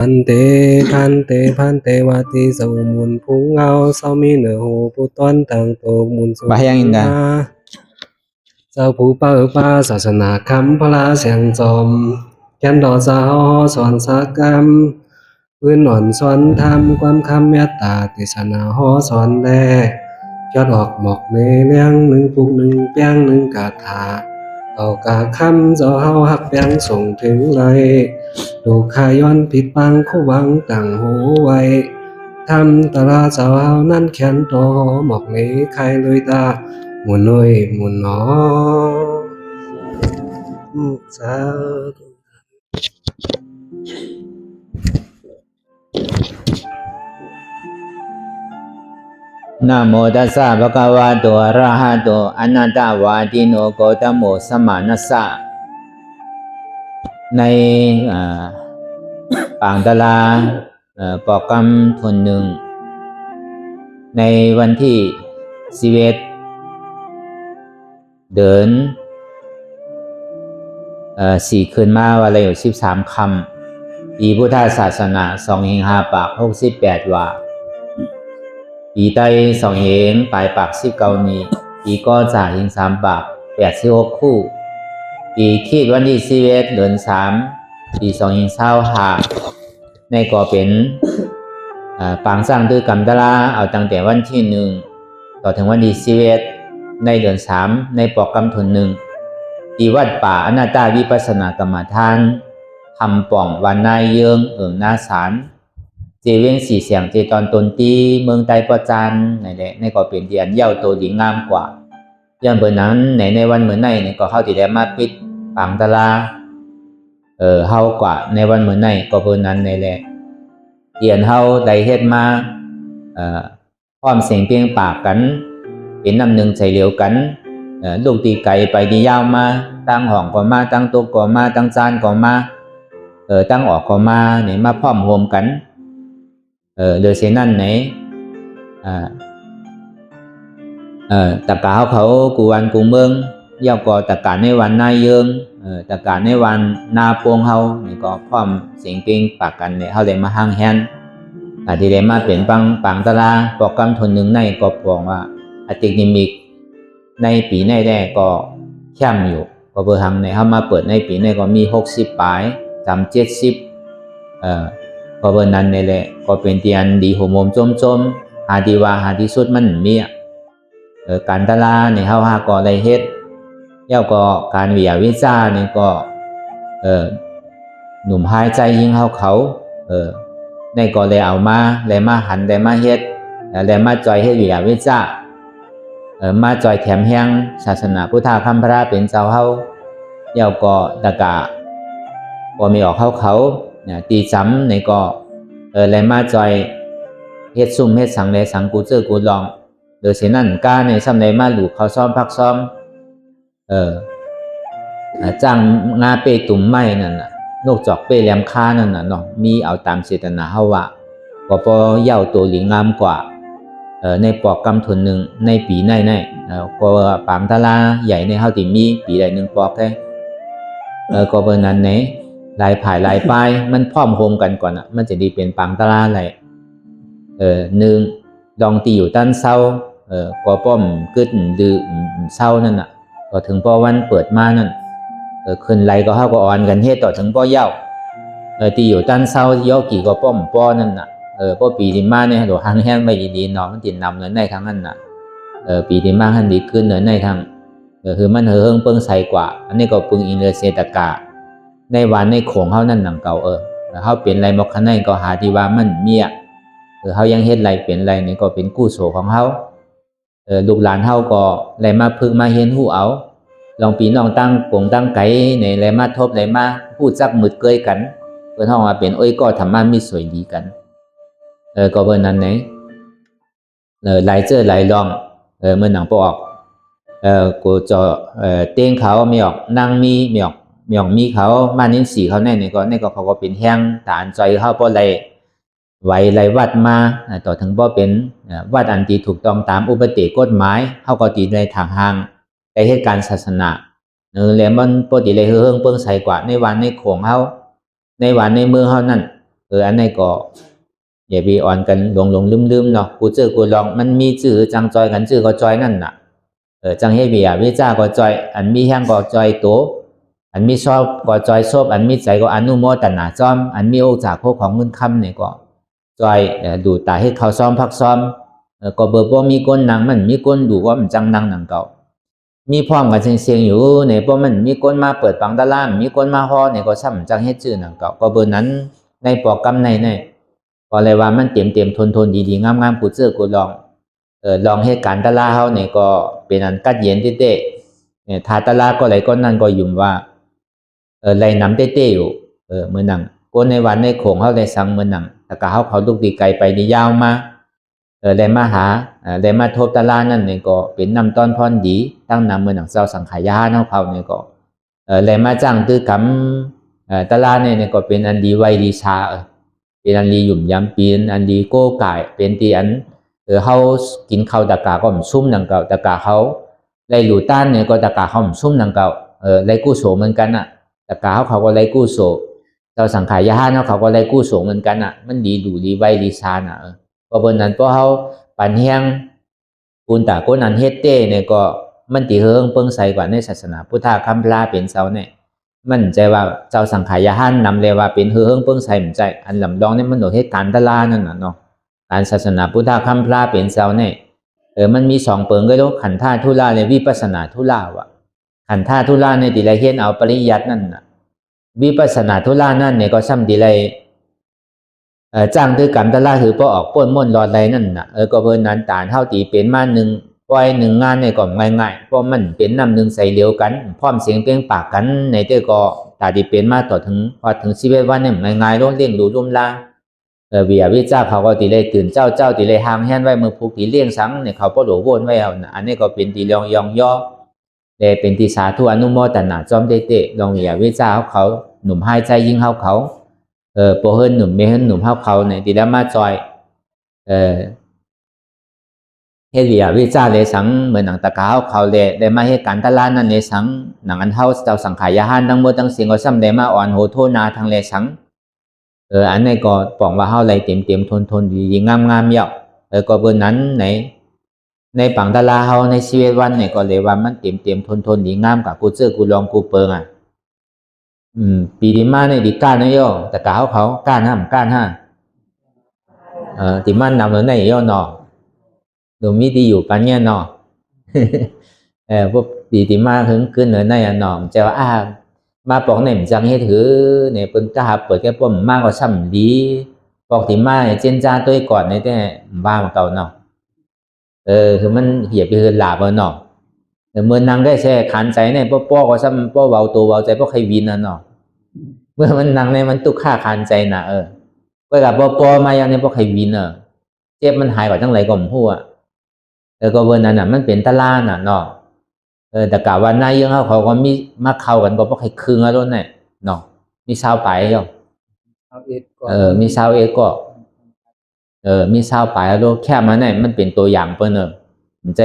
พันเตพันเตพันเตวาติสมุนพุงเงาเสามีเนื้อหูผู้ต้นต่างโตมุนสุ Bayangin dah. เจ้าผู้เปิดป่าศาสนาคำพระเสียงจอมแกันดอสาวสอนสากรรมพื้นหนอนสอนธรรมความคำเมตตาติสนาหอสอนแลยอดออกหมอกในเลี้ยงหนึ่งปุกหนึ่งเปียงหนึ่งกาถาเอากาคำเจ้าเฮาหักเปียงส่งถึงเลยดูขายย้อนผิดบังคู่หวังต่างหูไว้ทำตาราเจ้าเฮานั่นแขนโตหมอกนี้ใครเลยตาหมุนน้อยหมุนหนอสาธุ นะโมตัสสะภะคะวะโตอะระหะโตอะนะตวาติโนโกตโมสัมมานัสสะในปางตลาโปรแกรมทนหนึ่งในวันที่11เดิน4คืนมาวันละอยู่13คำปีพุทธศาสนา2หิง5ปาก68ว่าปีใต้2หิงปลายปาก19นี้ปีก็จ่าหิง3ปาก86คู่ปีคีดวันที่11เดือน3ปี2หิง25ในก็เป็นปางสร้างด้วยกรรมตลาเอาตั้งแต่วันที่1ต่อถึงวันที่11ในเดือน3ในโปรแกรมทนหนึ่งที่วัดป่าอนาตาวิปัสสนากรรมฐานทำป่องวันนายเยืองหน้าศาลเจเวียงสีเสียงเจตอนตนตีเมืองไตประจันในก็เป็นเดียนเย้าตัวดีงามกว่าอย่างเบอร์นั้นในวันเหมือนในก็เข้าที่ได้มาปิดปางตลาเฮากว่าในวันเหมือนในก็เบอร์นั้นในแหละเดียนเฮาได้เฮ็ดมาพร้อมเสียงเพียงปากกันเป็นน้ำหนึ่งใจเหลียวกันลูกตีไก่ไปดียาวมาตั้งห้องก็มาตั้งโต๊ะก็มาตั้งจานก็มาตั้งออกก็มาเนี่ยมาพร้อมโฮมกันโดยเช่นนั้นไหนตะกาเขากูวันกูเมืองเย่าก็ตะกาในวันนายเยิงตะกาในวันนาปวงเขาเนี่ยก็พร้อมเสียงเพียงปากกันเนี่ยเขาเลยมาห้างแฮนที่ได้มาเป็นปางตลาโปรแกรมทนหนึ่งในก็บอกว่าอตินิมิกในปีในแรกก็เข้มอยู่ก็เบอร์หังในเขามาเปิดในปีในก็มี60ปลาย70ก็เบอร์นั้นในแหละก็เป็นเตียนดีหัวมุมจมหาดีว่าหาที่สุดมันมีการตลาในเขาหาก็ได้เฮ็ดเย้าก็การวิทยาวิจารณ์นี่ก็หนุ่มหายใจยิงเขาในก็เลยเอามาเลยมาหันเลยมาเฮ็ดเลยมาจอยเฮ็ดวิทยาวิจารณ์มาจอยแถมแห้งศาสนาพุทธคำพระเป็นเจ้าเฮาเย้าก็ตะกะก็มีออกเขาตีซ้ำในก็เลยมาจอยเฮ็ดซุ่มเฮ็ดสังเลยสังกูเจอกูลองโดยเช่นนั้นก้าในซ้ำในมาหลูกเขาซ้อมพักซ้อมจ้างงาเปตุ่มไม้นั่นน่ะนกจอกเป้แหลมค่านั่นน่ะเนาะมีเอาตามเจตนาเฮาว่าก็พอเย้าตัวหลิงงามกว่าในปอกกำทุนหนึ่งในปีในก็ปางตลาใหญ่ในเฮาที่มีปีใดหนึ่งปอกแค่ก็เบอร์นั้นไหนลายผ่ายลายป้ายมันพร้อมโฮมกันก่อนมันจะดีเป็นปางตลาอะไรหนึ่งดองตีอยู่ด้านเศร้าก็ป้อมกึศดื้อเศร้านั่นน่ะก็ถึงพอวันเปิดมานั่นขึ้นไหลก็เฮาก็อ่อนกันเฮ็ดต่อถึงพ่อเย้าตีอยู่ด้านเศร้าย่อกี่ก็ป้อมป้อนั่นน่ะพอปีที่มาเนี่ยหลวงหันแห้งไม่ดีๆเนาะมันติดนำเลยในทางนั้นน่ะปีที่มาหันดีขึ้นเลยในทางคือมันเฮิงเปิ้งใสกว่าอันนี้ก็ปึงอินเดเซตกาในวันในโขงเฮานั่นหนังเก่าเฮาเปลี่ยนไรมอกคันในก็หาที่ว่ามันเมียเฮายังเฮ็ดไรเปลี่ยนไรนี่ก็เป็นกู้โสของเฮาลูกหลานเฮาก็ไรมาพึงมาเห็นหูเอาลองปีน้องตั้งกงตั้งไก่ในไรมาทบไรมาพูดจักมืดเกยกันเพิ่นเฮาว่าเป็นอ้อยก็ธรรมะมีสวยดีกันก็เบอร์นั้นไหนหลายเจอหลายลองเมื่อหนังปอกกูจะเต้งเขาไม่ออกนั่งมีออกมีเขามาเน้นสีเขาในก็เขาก็เป็นแห้งฐานใจเขาเพราะอะไรไหวไรวัดมาต่อถึงเพราะเป็นวัดอันตีถูกต้องตามอุปติกฎหมายเขาก็ตีในทางห่างในเหตุการณ์ศาสนาแล้วมันปกติเลยเฮืองเปิ้งใสกว่าในวันในโขงเขาในวันในเมืองเขานั่น อันนี้ก็อย่าไปอ่อนกันหลงลืมเนาะกูเจอกูลองมันมีจื่อจังจอยกันจื่อก็จอยนั่นน่ะจังให้เบียวิจ้าก็จอยอันมีแห้งก็จอยโตอันมีชอบก็จอยชอบอันมีใจก็อนุโมทนาจอมอันมีโอกจากพวกของเงินคำเนี่ยก็จอยดูตาให้เขาซ้อมพักซ้อมก็เบอร์บ่มีก้นนางมันมีก้นดูว่ามันจังนางหนังเก่ามีพร้อมกันเสียงอยู่เนี่ยเพราะมันมีก้นมาเปิดปังตะล่ามมีก้นมาฮอเนี่ยก็ซ้ำจังให้จื่อหนังเก่าก็เบอร์นั้นในปอกกำในก็เลยว่ามันเต็มทนดีๆงามๆกูเจอกูลองลองเหตุการณ์ตะล่าเฮาเนี่ยก็เป็นอันกัดเย็นเต้ๆเนี่ยทาตะล่าก็ไหลก้นนั้นก็ยุ่มว่าไหลน้ำเต้ๆอยู่เมื่อนังก้นในวันในโขงเฮาได้สั่งเมื่อนังแต่ก็เขาลูกดีไกลไปนี่ยาวมาได้มาหาได้มาทบตะล่านั่นเนี่ยก็เป็นนำต้อนพรดีตั้งนำเมื่อนังเจ้าสังขายาเขาเนี่ยก็ได้มาจ้างตื้อกำตะล่าเนี่ยก็เป็นอันดีไวดีชาเป็นอันดีหยุ่มย้ำปีนอันดีโก้ไก่เป็นตีอันเขากินข้าวตะกาก็มันซุ่มนังเก่าตะกาเขาได้หลูต้านเนี่ยก็ตะกาเขามันซุ่มนังเก่าได้กู้โสเหมือนกันอ่ะตะกาเขาก็ได้กู้โสเจ้าสังขายาเขาก็ได้กู้โสเหมือนกันอ่ะมันดีดูดีไวดีชาน่ะเพราะบนนั้นเพราะเขาปั่นแห้งปูนตาโกนันเฮ็ดเต้เนี่ยก็มันตีเฮิงเปิ้งใสกว่าในศาสนาพุทธะคัมภลาเป็นเสาเนี่ยมันใจว่าเจ้าสังขายานํเลยว่าเป็นเฮิงเปิ้งใสเหมือนใจอันลำลองเนี่ยมันโดดเหตุการณ์ตะลานั่นน่ะเนาะการศาสนาพุทธะคัมภลาเป็นเสาเนี่ยมันมี2เปิงก็แล้วขันธ์ธาตุทุลาและวิปัสสนาทุลาว่ะขันธ์ธาตุทุลาในติไรเฮ็ดเอาปริยัตินั่นน่ะวิปัสสนาทุลานั่นเนี่ยก็ซ้ำติไรจ้างด้วยกรรมตะล่าคือพอออกป้นม่นรอดไรนั่นน่ะก็เพิ่นนั้นตานเท่าตีเป็นมา1ปล่อย1งานในก็ง่ายๆเพราะมันเป็นน้ำ1ใส่เหลวกันพร้อมเสียงเปียงปากกันในเต้ก็ตาดีเป็นมาต่อถึงพอถึง11วันเนี่ยง่ายๆลงเลี้ยงดูร่วมลาวิยาวิจ้าเขาก็ตีเลยตื่นเจ้าตีเลยหางแห่นไว้มือผูกตีเลี้ยงสังเนี่ยเขาก็หลววนไว้เอาอันนี้ก็เป็นตีลองยองย่อแต่เป็นตีสาธุอนุโมทนาจอมเตะลองวิยาวิจ้าเขาหนุ่มหายใจยิ่งเขาโปเฮินหนุ่มเมเฮินหนุ่มเขาเนี่ยตีแล้วมาจอยเฮลียวิจาเลยสังเหมือนหนังตะกาเขาเลยได้มาเหตุการณ์ตะลานั่นเลยสังหนังอันเท่าเจ้าสังขายาหันทั้งหมดทั้งสิ่งก็ซ้ำได้มาอ่อนโหโทนาทางเลยสังอันนี้ก็บอกว่าเขาเลยเต็มทนดีงามเยอะก็เบอร์นั้นในปังตะลาเขาในชีวิตวันเนี่ยก็เลยว่ามันเต็มทนดีงามกับกูเจอกูลองกูเปิงอ่ะปีดีมาในดีก้านนะโยตะกาเขาก้านห้าติมันนำเลยในโยนอดูมีที่อยู่ปันเนี่ยเนาะพวกปีที่มาขึ้นเหนือในหนอมจะว่ามาปอกเนี่ยจังให้ถือเนี่ยเป็นกาเปิดแค่ป้อมมากกว่าซ้ำดีปอกที่มาเจนจ้าตัวก่อนในแต่บ้ามาเก่าเนาะคือมันเหยียบไปคือหลาบเนาะเมื่อนางได้แช่ขันใจเนี่ยป้อก็ซ้ำป้อเบาตัวเบาใจป้อใครวินเนาะเมื่อมันนางเนี่ยมันตุกฆ่าขันใจนะเมื่อกับป้อมาอย่างนี้ป้อใครวินเจ็บมันหายกว่าจังไรก็มั่วก็เวอร์นั้นน่ะมันเป็นตะล่าน่ะเนาะแต่กะว่านายยังเขาก็มีมาเข้ากันบ่ใครคืนแล้วเนี่ยเนาะมีชาวไปย่อมีชาวเอก็มีชาวไปแล้วแค่มาเนี่ยมันเป็นตัวอย่างเปิ้นมันใจ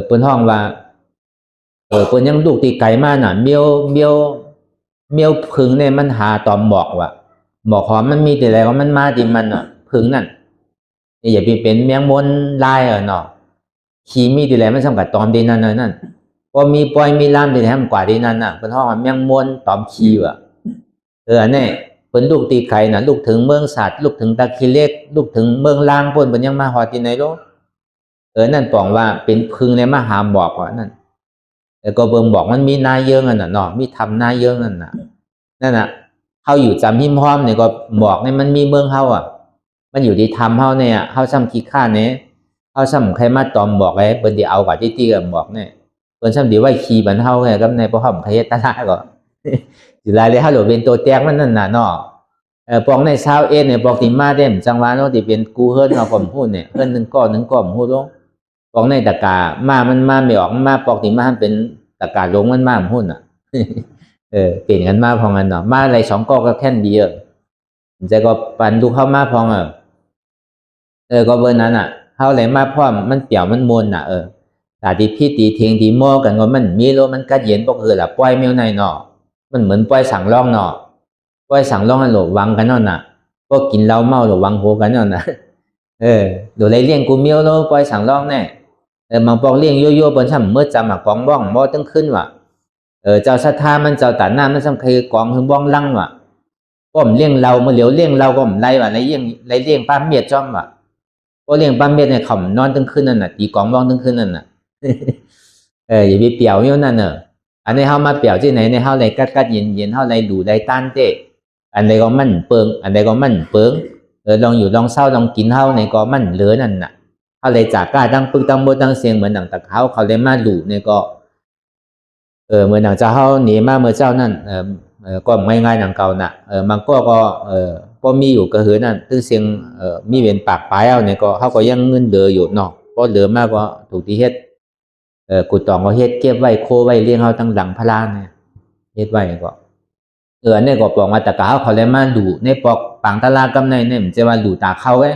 เปิ้นห้องว่าเปิ้นยังลูกตีไก่มาน่ะเมียวพึ่งเนี่ยมันหาตอมหมอกว่ะหมอกหอมมันมีแต่อะไรว่ามันมาที่มันน่ะพึ่งนั่นอย่าไปเป็นแมงมนลายเนาะขี้มีดีแลมันสำคัญตอมดีนั่นพอมีปล่อยมีล่ามดีแลมันกว่าดีนั่นน่ะเป็นห้องแมงมนตอมขี้ว่ะอันนี้เป็นลูกตีไข่น่ะลูกถึงเมืองสัตว์ลูกถึงตะคิเล็กลูกถึงเมืองล่างพ่นเป็นยังมาหอที่ไหนรู้นั่นบอกว่าเป็นพึงในมหาบอกว่านั่นก็เบิ่งบอกมันมีนายเยิงน่ะเนาะมีทำนายเยิงนั่นน่ะเขาอยู่จำหิมพร้อมเนี่ยก็บอกเนี่ยมันมีเมืองเขามันอยู่ที่ทำเขาเนี่ยเขาซ้ำขี้ข้าเนี่ยเขาซ้ำใครมาตอมบอกไอ้เปิ้นที่เอากับที่กันบอกเนี่ยเปิ้นซ้ำดีว่าขี้บันเขาไงกับในพวกเขาใครตะลาก็อยู่รายเลยเขาหลบเป็นตัวแตกมันนั่นน่ะเนาะปองในเช้าเนี่ยปองที่มาเด่มจังหวะเนาะที่เป็นกูเฮิร์นเอาผมพูดเนี่ยเฮิร์นหนึ่งก้อนพูดลงปองในตะกามันมาไม่ออกมาปองที่มาเป็นตะกาลงมันมาพูดน่ะเปลี่ยนกันมาพองกันเนาะมาอะไร2ก้อนก็แค่นดีใจก็ปันดูเข้ามาพองก็เบอร์นั้นเขาเลยมาพร้อมมันเปี่ยวมันมนแต่ที่พี่ตีเทียงที่โม่กันก็มันมีโลมันกัดเย็นปกปล่อยเมียวในเนาะมันเหมือนปล่อยสั่งล่องเนาะปล่อยสั่งล่องอันหลบวังกันเนาะ ก็กินเหล้าเมาหรือวังโหกันนั่นนะโดยเลี้ยงกูเมียวแล้วปล่อยสั่งร้องแน่มังปองเลี้ยงโยโย่บนช่ำเมื่อจำหมักกองบ้องบ่ตึงขึ้นว่ะเจ้าศรัทธามันเจ้าตัดหน้ามันสำคัญกองหึงบ้องลังว่ะก็ผมเลี้ยงเราเมื่อเหลียวเลี้ยงเราก็ผมไล่ว่ะไล่เลี้ยงป้าเมียดจ้อมว่ะก็เลี้ยงป้าเมียดเนี่ยเขานอนตึงขึ้นนั่นน่ะตีกองบ้องตึงขึ้นนั่นน่ะอย่าไปเปี่ยวเมียวนั่นเนอะอันนี้เขามาเปี่ยวที่ไหนในเขาเลยกัดเย็นเขาเลยดูได้ต้านเตะอันใดก็มั่นเปิงอันใดก็มั่นเปิงลองอยู่ลองเศร้าลองกินเท่าในก็มั่นเหลือนั่นน่ะเขาเลยจากกล้าตั้งปึกตั้งโบตั้งเสียงเหมือนหนังตะเขาเลยมาดูในก็เหมือนหนังเจ้าเขาหนีมาเมื่อเจ้านั่นก็ง่ายๆหนังเก่าน่ะมันก็มีอยู่ก็คือนั่นตึ้งเสียงมีเป็นปากปลายเอาเนี่ยก็เขาก็ยังเงินเหลืออยู่เนาะก็เหลือมากก็ถูกที่เฮ็ดกุดตองก็เฮ็ดเก็บไว้โคไว้เลี้ยงเขาตั้งหลังพลานเนี่ยเฮ็ดไว้ก็เนี่ยก็บอกมาตะกาเขาเลยมาดูในปอกปังตะลากำในเนี่ยมันจะว่าดูตาเขาไว้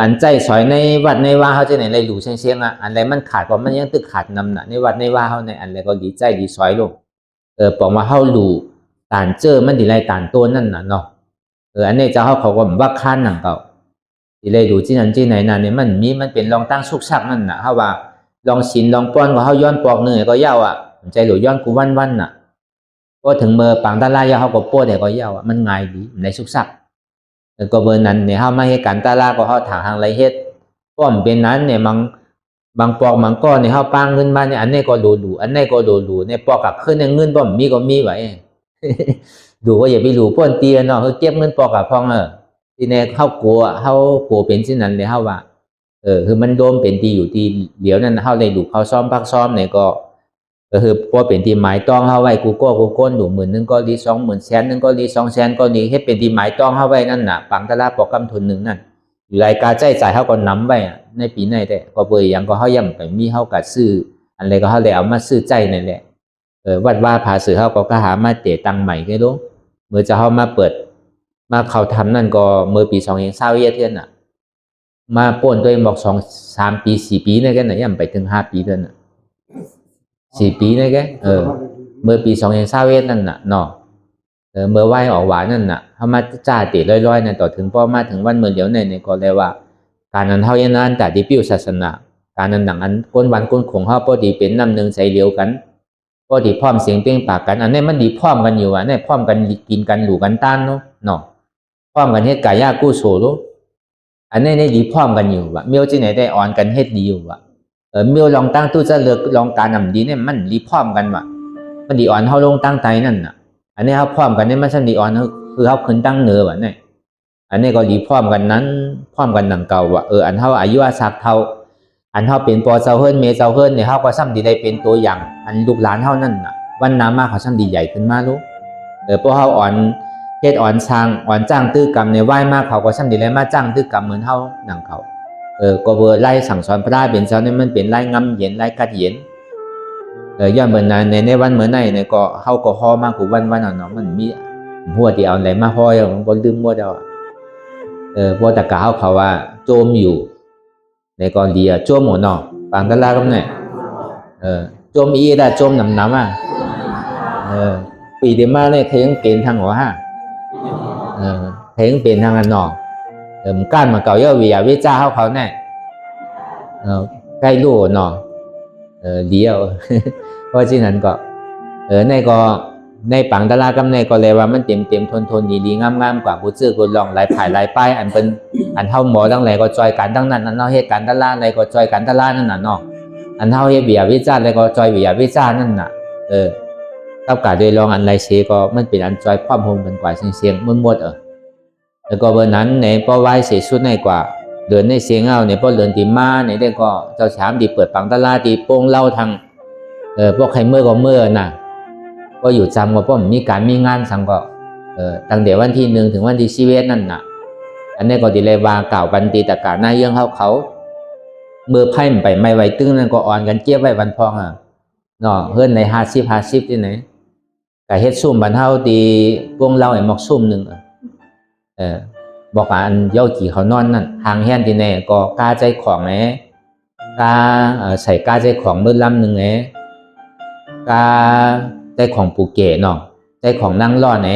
อันใจสอยในวัดในว่าเขาจะไหนเลยดูเชียงอันไรมันขาดก็มันยังตึกขาดนำน่ะในวัดในว่าเขาในอันไรก็ดีใจดีสอยลงบอกมาเขาดูตานเจอมันดีไรตานตัวนั่นน่ะเนาะอันนี้จะเขาก็ว่าค้านหนังเก่าดีไรดูที่นั่นที่ไหนนั่นเนี่ยมันเป็นลองตั้งสุกชักนั่นน่ะเขาว่าลองชินลองป้อนก็เขาย้อนปอกเนื้อก็เย้าใจหลุดย้อนกูวันน่ะก็ถึงเมื่อปังตะลายเขาก็ป้วนแต่ก็เย้ามันง่ายดีในสุกชักก็เบอร์นั้นเนี่ยเขาไม่ให้การตาลาก็เขาถางทางไรเฮ็ดป้อมเป็นนั้นเนี่ยบางปอกบางก้อนเนี่ยเขาปางเงินมาเนี่ยอันนี้ก็ดูอันนี้ก็ดูเนี่ยปอกกับขึ้นเงินป้อมมีก็มีไว้ ดูว่าอย่าไปดูป้นเตียนเนาะเก็บเงินปอกกับพองทีนี้เขากลัวเป็นเช่นนั้นเลยเขาว่าคือมันโดมเป็นตีอยู่ที่เดี๋ยวนั้นเขาเลยดูเขาซ้อมพักซ้อมเนี่ยก็คือพอเป็นทีหมายต้องเข้าไว้กูก้นดู10,000ก็ดี20,000100,000ก็ดี200,000ก็ดีให้เป็นทีหมายต้องเข้าไว้นั่นน่ะปังตะลาปอกกำทุนหนึ่งนั่นอยู่รายการใจจ่ายเขาก็นำไว้ในปีไหนแต่ก็เบยยังก็เขาย่ำไปมีเขากัดซื้ออะไรก็เขาเลยเอามาซื้อใจนั่นแหละวัดว่าภาษาเขาก็หามาเตะตังใหม่ก็รู้เมื่อจะเขามาเปิดมาเขาทำนั่นก็เมื่อปี2020เท่าน่ะมาป่นตัวเองบอก2-3 ปี4 ปีนี่แกน่ะย่ำไปถึง5 ปีเท่าน่ะ4 ปีนี่แกเมื่อปี2021นั่นน่ะเนาะเมื่อไหวออกหวานนั่นน่ะเขามาจ่าติร้อยๆนั่นต่อถึงพอมาถึงวันเมื่อเดียวเนี่ยก็เลยว่าการนั้นเท่านั้นแต่ที่ปิ้วศาสนาการนั้นหนังอันก้นวันก้นคงเขาพอดีเป็นน้ำหนึ่งใจเลียวกันพอดีพร้อมเสียงเป้งปากกันอันนี้มันดีพร้อมกันอยู่เนี่ยพร้อมกันกินกันหลู่กันต้านเนาะพร้อมกันเฮ็ดกายากู้โสโลอันนี้ดีพร้อมกันอยู่เมียวที่ไหนได้อ่อนกันเฮ็ดดีอยู่เมียวลองตั้งตู้จะเลือกลองการนำดีเนี่ยมันดีพร้อมกันมันดีอ่อนเขาลงตั้งใจนั่นน่ะอันนี้เขาพร้อมกันเนี่ยมันสันดีอ่อนคือเขาขึ้นตั้งเหนือเนี่ยอันนี้ก็ดีพร้อมกันนั้นพร้อมกันหนังเก่าอันเขาอายุอาศักเท่าอันเขาเป็นปอเจ้าเฮิรนเมเจ้าเฮิรนเนี่ยเขาก็ซ้ำดีได้เป็นตัวอย่างอันลูกหลานเขานั่นน่ะวันน้ำมากเขาซ้ำดีใหญ่ขึ้นมาลูกพวกเขาอ่อนเฮ็ดอ่อนช้างอ่อนจ้างตื้อกรรมในไหว้มากเขาก็ซ้ำดีได้มาจ้างตื้อกรรมเหมือนเขาหนังเขาก็เบอร์ไล่สั่งสอนพระเป็นเจ้าเนี่ยมันเป็นไล่งำเย็นไล่กัดเย็นย้อนเหมือนในวันเหมือนในเนี่ยก็เขาก็ห่อมากกว่าวันเนาะมันมีหัวที่เอาอะไรมาห่ออย่างบนลืมหัวเดียวพวกตะกาเขาว่าโจมอยู่ในกรณีโจมหมดเนาะปังตะลาก็เนี่ยโจมอีได้โจมน้ำปีเดียวมาเนี่ยเทียงเป็นทางหัวเทียงเป็นทางอันเนาะก้านมาเก่าเยอะวิยาวิจาเขาเนี่ยใกล้รู้เนาะเดียวเพราะฉะนั้นก็ในปังตะลากำในก็เลยว่ามันเต็มทนดีงามกว่าผู้ซื้อกุลองหลายหลายป้ายอันเป็นอันเท่าหมอทั้งหลายก็จอยกันทั้งนั้นอันเท่าเหตุการณ์ตะลาอะไรก็จอยกันตะลานั่นน่ะเนาะอันเท่าเหตุวิยาวิจารอะไรก็จอยวิยาวิจารนั่นน่ะเท่ากับโดยลองอันไรเชก็มันเป็นอันจอยพร้อมโฮมกันกว่าเสียงมันหมดแล้วก็เบอร์นั้นในป้อไว้เสียชุดในกว่าเดินในเสียงเอาในป้อเดินตีมาในได้ก็เจ้าชามดีเปิดปังตะลาตีโป้งเล่าทางพวกใครเมื่อก็เมื่อน่ะก็อยู่จำว่าป้อมมีการมีงานสั่งก็ตั้งแต่วันที่1ถึงวันที่11นั่นน่ะอันนี้ก็ดีเลยว่าเก่าบันตีตะกาหน้าเยื่องเขาเมื่อไพ่ไปไม่ไหวตึ้งนั่นก็อ่อนกันเจี๊ยบไว้วันพองเนาะเฮือนใน50ที่ไหนแต่เฮ็ดซุ่มบันเท่าตีพวงเล่าไอ้หมอกซุ่มหนึ่งบอกอันเย้ากี่เขานอนนั่นทางแห่นที่ไหนก็กล้าใจของไหนกล้าใส่กล้าใจของมือลำหนึ่งไหนกล้าใจของปูเก๋เนาะใจของนั่งรอดไหน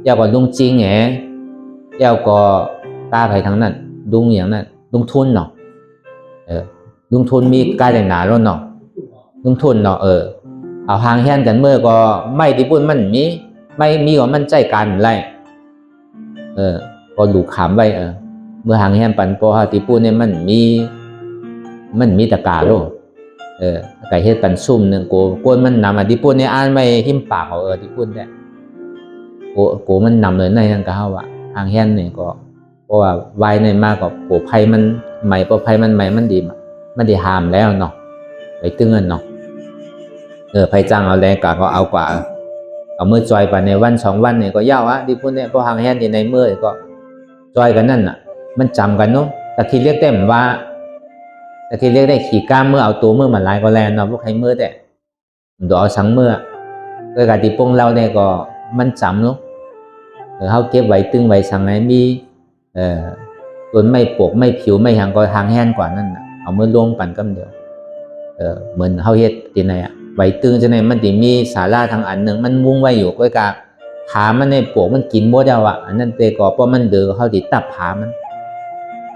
ยาวกว่าลุงจริงไหน เจ้าก็กล้าไปทางนั้นดุงอย่างนั้นดุงทุนเนาะดุงทุนมีกล้าแต่หนาแล้วเนาะดุงทุนเนาะเอาหางแห่นกันเมื่อก็ไม่ที่ปุ่นมันมีไม่มีก็มันใจกันไรก็ดูขามไว้เมื่อหางแห่นปันปอฮาที่ปุ่นเนี่ยมันมีตะกาโลไก่เฮ็ดปันซุ่มนึงโกนมันนำที่ปุ่นเนี่ยอ่านไม่หิมปากเอาที่ปุ่นได้โกมันนำเลยในนั่นก็เฮาว่าหางแห่นเนี่ยก็เพราะว่าไว้ในมากกว่าโปไผมันใหม่โปไผมันใหม่มันดีมันได้หามแล้วเนาะไปตึงเงินเนาะไผจ้างเอาแรงกะก็เอากว่าเอามือจอยไปในวัน2วันเนี่ยก็ยาวที่พุ่นเนี่ยพอหางแห่นที่ในมือก็จอยกันนั่นน่ะมันจำกันเนาะแต่ที่เรียกได้เหมือนว่าแต่ที่เรียกได้ขี่ก้ามเมื่อเอาตัวมือมาลายก็แลนเนาะพวกใครมือแต่ดอกเอาสังมือโดยการที่ปงเราเนี่ยก็มันจำเนาะเขาเก็บไว้ตึงไว้สังไหนมีต้นไม่ปกไม่ผิวไม่หางก็หางแห่นกว่านั่นน่ะเอามือลงปั่นกำเดียวเหมือนเฮาเฮ็ดที่ไหนใบตึงจะไหนมันมีสาระทางอันหนึ่งมันมุ้งไว้อยู่ก็กะผามันในปวกมันกินบ่ได้อันนั้นเตก็เพราะมันเดือเขาติดตับผามัน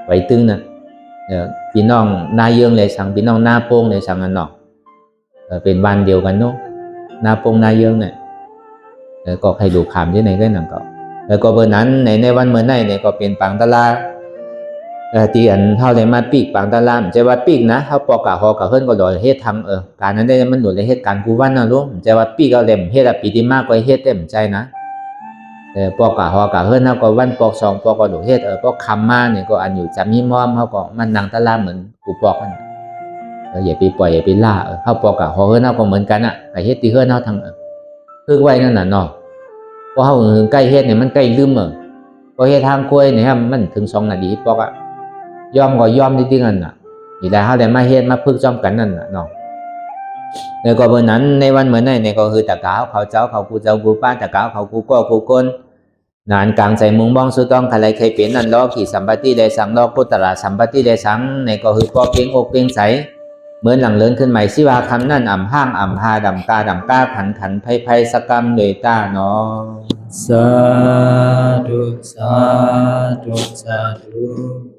ใบตึงน่ะพี่น้องนาเยืองเลยสั่งพี่น้องนาโป้งเลยสั่งอันเนาะเป็นบ้านเดียวกันเนาะนาโป้งนาเยืองเนี่ยก็ให้ดูขามที่ไหนก็นั่นก็แล้วก็เบอร์นั้นในวันเมื่อไหร่เนี่ยก็เป็นปังตะลาที่อันเท่าเลยมาปีกปังตะลามใจว่าปีกนะเขาปอกะฮอกะเฮิรนก็ดอยเฮ็ดทางการนั้นได้มันหนุนเลยเฮ็ดการกูวันนะลูกใจว่าปีกเอาเล่มเฮ็ดปีที่มากกว่าเฮ็ดเต็มใจนะปอกะฮอกะเฮิรนเขาก็วันปอก2ปอกก็ดูเฮ็ดปอกคำมาเนี่ยก็อันอยู่จำหิมอมเขาก็มันนางตะลามเหมือนกูปอกกันอย่าไปปล่อยอย่าไปล่าเขาปอกะฮอเฮิรนเขาก็เหมือนกันแต่เฮ็ดที่เฮิรนเขาทางพึ่งไว้นั่นน่ะเนาะเพราะเขาใกล้เฮ็ดเนี่ยมันใกล้ลืมพอเฮ็ดทางกล้วยเนี่ยมันถึง2 นาทีปอกยอมก็ยอมจริงๆนั่นน่ะนี่ได้เฮาได้มาเฮ็ดมาพึกจ้อมกันนั่นน่ะเนาะแล้วก็เมื่อนั้นในวันเมื่อนั้นเนี่ยก็คือตะกาวเขาเจ้าเขากูเจ้ากูป้าตะกาวเขากูก็กูก้นนานกลางใจมุงบ้องสุต้องใครใครเป็นนั่นล้อขี่สัมปติได้สังล้อพุทธราสัมปติได้สังในก็คือก็เพียงอกเพียงใสเหมือนหลังเลินขึ้นใหม่สิว่าคำนั่นอ่ำห้างอ่ำหาดำกาขันไพสกรรมโดยตาเนาะสาธุสาธุสาธุ